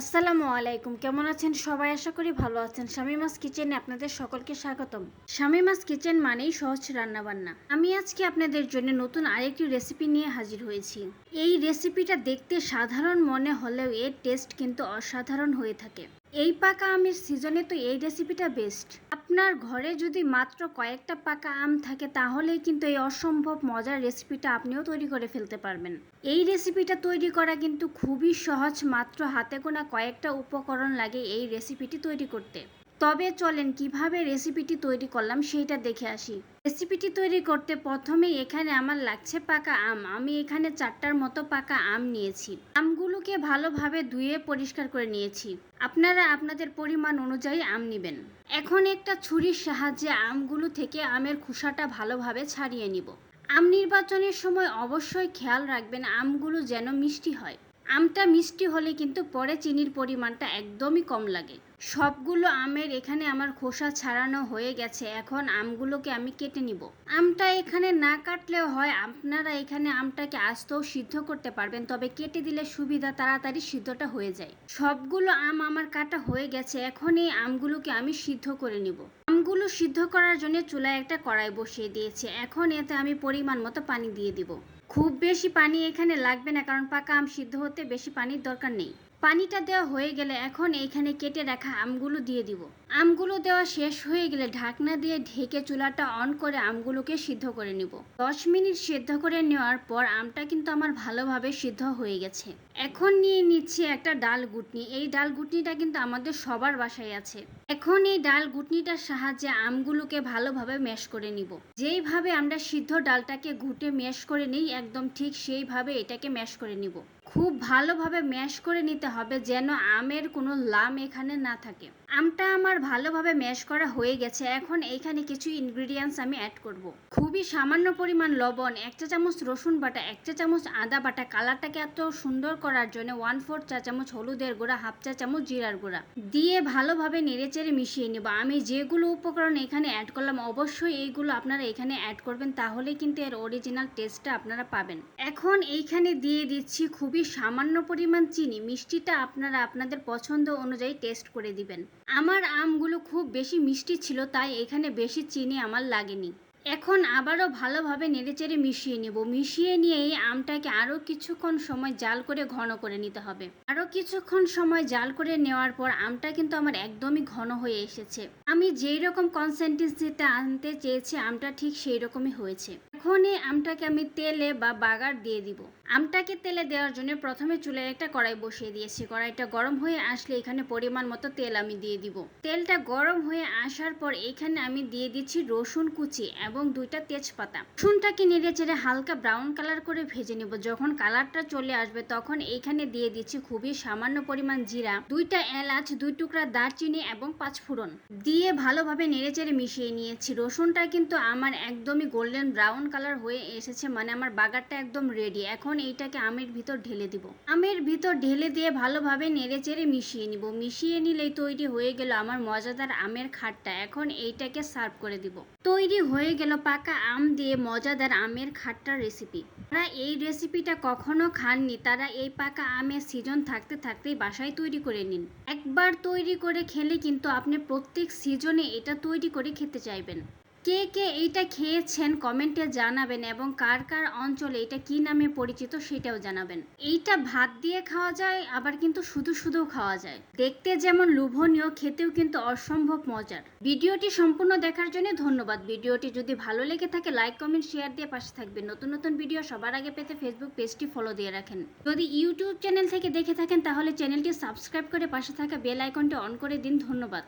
আসসালামু আলাইকুম, কেমন আছেন সবাই? আশা করি ভালো আছেন। শামিমাস কিচেনে আপনাদের সকলকে স্বাগতম। শামিমাস কিচেন মানেই সহজ রান্নাবান্না। আমি আজকে আপনাদের জন্য নতুন আরেকটি রেসিপি নিয়ে হাজির হয়েছি। এই রেসিপিটা দেখতে সাধারণ মনে হলেও এর টেস্ট কিন্তু অসাধারণ হয়ে থাকে। এই পাকা আমের সিজনে তো এই রেসিপিটা বেস্ট। আপনার ঘরে যদি মাত্র কয়েকটা পাকা আম থাকে তাহলেই কিন্তু এই অসম্ভব মজার রেসিপিটা আপনিও তৈরি করে ফেলতে পারবেন। এই রেসিপিটা তৈরি করা কিন্তু খুবই সহজ, মাত্র হাতে গোনা কয়েকটা উপকরণ লাগে এই রেসিপিটি তৈরি করতে। তবে চলেন কিভাবে রেসিপিটি তৈরি করলাম সেইটা দেখে আসি। রেসিপিটি তৈরি করতে প্রথমেই এখানে আমার লাগছে পাকা আম। আমি এখানে 4টার মতো পাকা আম নিয়েছি। আমগুলোকে ভালোভাবে ধুয়ে পরিষ্কার করে নিয়েছি। আপনারা আপনাদের পরিমাণ অনুযায়ী আম নেবেন। এখন একটা ছুরির সাহায্যে আমগুলো থেকে আমের খোসাটা ভালোভাবে ছাড়িয়ে নিব। আম নির্বাচনের সময় অবশ্যই খেয়াল রাখবেন আমগুলো যেন মিষ্টি হয়। আমটা মিষ্টি হলে কিন্তু পরে চিনির পরিমাণটা একদমই কম লাগে। সবগুলো আমের এখানে আমার খোসা ছাড়ানো হয়ে গেছে। এখন আমগুলোকে আমি কেটে নিব। আমটা এখানে না কাটলেও হয়, আপনারা এখানে আমটাকে আস্তেও সিদ্ধ করতে পারবেন, তবে কেটে দিলে সুবিধা, তাড়াতাড়ি সিদ্ধটা হয়ে যায়। সবগুলো আম আমার কাটা হয়ে গেছে। এখন এই আমগুলোকে আমি সিদ্ধ করে নিব। আমগুলো সিদ্ধ করার জন্য চুলায় একটা কড়াই বসিয়ে দিয়েছি। এখন এতে আমি পরিমাণ মতো পানি দিয়ে দিব। খুব বেশি পানি এখানে লাগবে না, কারণ পাকা আম সিদ্ধ হতে বেশি পানির দরকার নেই। পানিটা দেওয়া হয়ে গেলে এখন এইখানে কেটে রাখা আমগুলো দিয়ে দিব। আমগুলো দেওয়া শেষ হয়ে গেলে ঢাকনা দিয়ে ঢেকে চুলাটা অন করে আমগুলোকে সিদ্ধ করে নিব। 10 মিনিট সিদ্ধ করে নেওয়ার পর আমটা কিন্তু আমার ভালোভাবে সিদ্ধ হয়ে গেছে। এখন নিয়ে নিচ্ছি একটা ডাল ঘুটনি। এই ডাল ঘুটনিটা কিন্তু আমাদের সবার বাসায় আছে। এখন এই ডাল ঘুটনিটার সাহায্যে আমগুলোকে ভালোভাবে ম্যাশ করে নিব। যেইভাবে আমরা সিদ্ধ ডালটাকে ঘুটে ম্যাশ করে নিই, একদম ঠিক সেইভাবে এটাকে ম্যাশ করে নিব। খুব ভালোভাবে ম্যাশ করে নিতে হবে যেন আমের কোনো লাম এখানে না থাকে। আমটা আমার ভালোভাবে ম্যাশ করা হয়ে গেছে। এখন এইখানে কিছু ইনগ্রিডিয়েন্টস আমি অ্যাড করব। খুবই সামান্য পরিমাণ লবণ, 1 চা চামচ রসুন বাটা, 1 চা চামচ আদা বাটা, কালারটাকে এত সুন্দর করার জন্য 1/4 চা চামচ হলুদের গুঁড়া, 1/2 চা চামচ জিরার গুঁড়া দিয়ে ভালোভাবে নেড়েচেড়ে মিশিয়ে নেব। আমি যেগুলো উপকরণ এখানে অ্যাড করলাম অবশ্যই এইগুলো আপনারা এখানে অ্যাড করবেন, তাহলে কিন্তু এর অরিজিনাল টেস্টটা আপনারা পাবেন। এখন এইখানে দিয়ে দিচ্ছি খুবই সামান্য পরিমাণ চিনি। মিষ্টিটা আপনারা আপনাদের পছন্দ অনুযায়ী টেস্ট করে দিবেন। আমার আমগুলো খুব বেশি মিষ্টি ছিল, তাই এখানে বেশি চিনি আমার লাগেনি। এখন আবারও ভালোভাবে নেড়েচেড়ে মিশিয়ে নেব। মিশিয়ে নিয়ে এই আমটাকে আরও কিছুক্ষণ সময় জাল করে ঘন করে নিতে হবে। আরও কিছুক্ষণ সময় জাল করে নেওয়ার পর আমটা কিন্তু আমার একদমই ঘন হয়ে এসেছে। আমি যেই রকম কনসিস্টেন্সিতে আনতে চেয়েছি আমটা ঠিক সেই রকমই হয়েছে। এখন এই আমটাকে আমি তেলে বা বাগার দিয়ে দিব। আমটাকে তেলে দেওয়ার জন্য প্রথমে চুলায় একটা কড়াই বসিয়ে দিয়েছি। কড়াইটা গরম হয়ে আসলে এখানে পরিমাণ মতো তেল আমি দিয়ে দিব। তেলটা গরম হয়ে আসার পর এখানে আমি দিয়ে দিচ্ছি রসুন কুচি এবং 2টা তেজপাতা। রসুনটাকে নেড়েচেড়ে হালকা ব্রাউন কালার করে ভেজে নেব। যখন কালারটা চলে আসবে তখন এইখানে দিয়ে দিচ্ছি খুবই সামান্য পরিমাণ জিরা, 2টা এলাচ, 2 টুকরা দারচিনি এবং 5 ফোড়ন দিয়ে ভালোভাবে নেড়েচেড়ে মিশিয়ে নিয়েছি। রসুনটা কিন্তু আমার একদমই গোল্ডেন ব্রাউন কালার হয়ে এসেছে, মানে আমার বাগারটা একদম রেডি। এখন এইটাকে আমের ভিতর ঢেলে দিব। আমের ভিতর ঢেলে দিয়ে ভালোভাবে নেড়েচেড়ে মিশিয়ে নিব। মিশিয়ে নিলেই তৈরি হয়ে গেল আমার মজাদার আমের খাট্টা। এখন এইটাকে সার্ভ করে দিব। তৈরি হয়ে গেল পাকা আম দিয়ে মজাদার আমের খাট্টার রেসিপি। যারা এই রেসিপিটা কখনো খাননি তারা এই পাকা আমের সিজন থাকতে থাকতেই বাসায় তৈরি করে নিন। একবার তৈরি করে খেলে কিন্তু আপনি প্রত্যেক সিজনে এটা তৈরি করে খেতে চাইবেন। কে কে এইটা খেয়েছেন কমেন্টে জানাবেন এবং কার কার অঞ্চলে এটা কি নামে পরিচিত সেটাও জানাবেন। এইটা ভাত দিয়ে খাওয়া যায়, আবার কিন্তু শুধু শুধুও খাওয়া যায়। দেখতে যেমন লোভনীয়, খেতেও কিন্তু অসম্ভব মজার। ভিডিওটি সম্পূর্ণ দেখার জন্য ধন্যবাদ। ভিডিওটি যদি ভালো লেগে থাকে লাইক কমেন্ট শেয়ার দিয়ে পাশে থাকবেন। নতুন নতুন ভিডিও সবার আগে পেতে ফেসবুক পেজটি ফলো দিয়ে রাখেন। যদি ইউটিউব চ্যানেল থেকে দেখে থাকেন তাহলে চ্যানেলটি সাবস্ক্রাইব করে পাশে থাকা বেল আইকনটি অন করে দিন। ধন্যবাদ।